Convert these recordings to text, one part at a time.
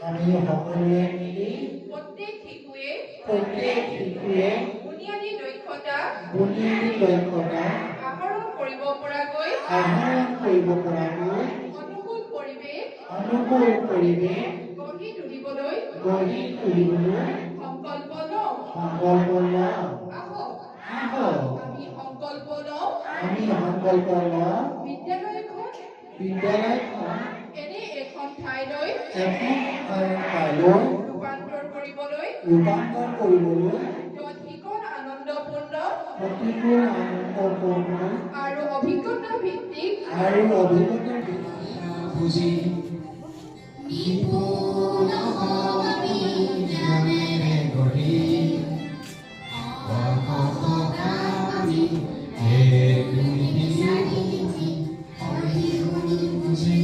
আমি সকলোৱে মিলি প্ৰত্যেক শিশুৱে বুনিয়াদী দক্ষতা আহৰণ কৰিব পৰাকৈ অনুকূল পৰিৱেশ গঢ়ি তুলিবলৈ সংকল্প লওঁ। আহক আমি সংকল্প লওঁ বিদ্যালয়খন এনে এখন ঠাইলৈ ৰূপান্তৰ কৰিবলৈ য'ত শিকন আনন্দপূৰ্ণ আৰু অভিজ্ঞতা ভিত্তিক বুজি নিপুণ আমি জ্ঞানেৰে গঢ়ি আমি বুজি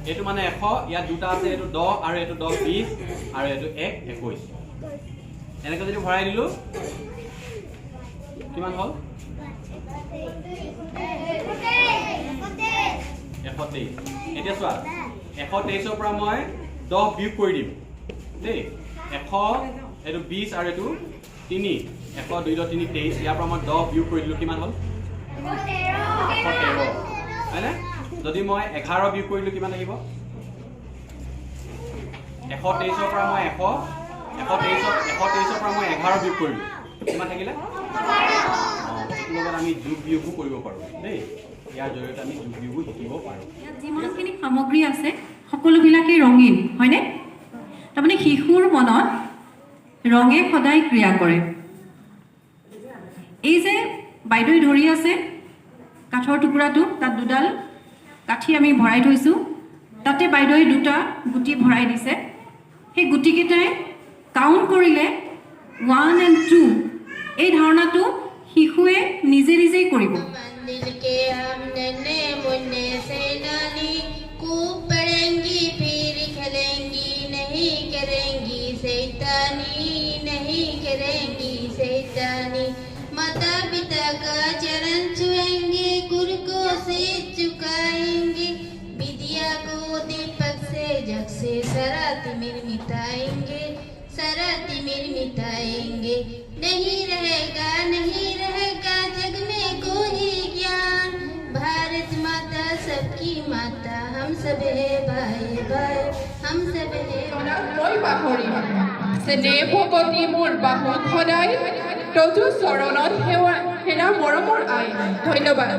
এইটো মানে 100 ইয়াত দুটা আছে এইটো 10 আৰু এইটো 10 20 আৰু এইটো 1 21 এনেকৈ যদি ভৰাই দিলো কিমান হ'ল 123 এতিয়া চোৱা 123 ৰ পৰা মই 10 বিয়োগ কৰি দিম দেই 100 এইটো 20 আৰু এইটো 3 100 2 3 23 ইয়াৰ পৰা মই 10 বিয়োগ কৰি দিলো কিমান হ'ল 113 হয়নে যদি মই 11 বিয়োগ কৰিলো কিমান লাগিব 123 ৰ পৰা মই 123 ৰ পৰা মই 11 বিয়োগ কৰিলো কিমান থাকিলে লগত আমি যোগ বিয়োগো কৰিব পাৰো দেই ইয়াৰ জৰিয়তে আমি যোগ বিয়োগো শিকিব পাৰো যিমানখিনি সামগ্ৰী আছে সকলোবিলাকে ৰঙীন হয়নে তাৰমানে শিশুৰ মনত ৰঙে সদায় ক্ৰিয়া কৰে এই যে বাইদেউ ধৰি আছে কাঠৰ টুকুৰাটো তাত দুডাল কাঠি আমি ভৰাই থৈছোঁ তাতে বাইদেৱে দুটা গুটি ভৰাই দিছে সেই গুটিকেইটাই কাউণ্ট কৰিলে 1 and 2 এই ধাৰণাটো শিশুৱে নিজে নিজেই কৰিব माता पिता का चरण छुएंगे गुरु को सिर झुकाएंगे विद्या को दीपक से जग से सारा तिमिर मिटाएंगे नहीं रहेगा जग में कोई ज्ञान भारत माता सबकी माता हम सब है भाई हम सब है মই পাহৰি স্নেহ ভকতি মোৰ বাহু সদায় তজু চৰণত সেৱা হেৰা মৰমৰ আই ধন্যবাদ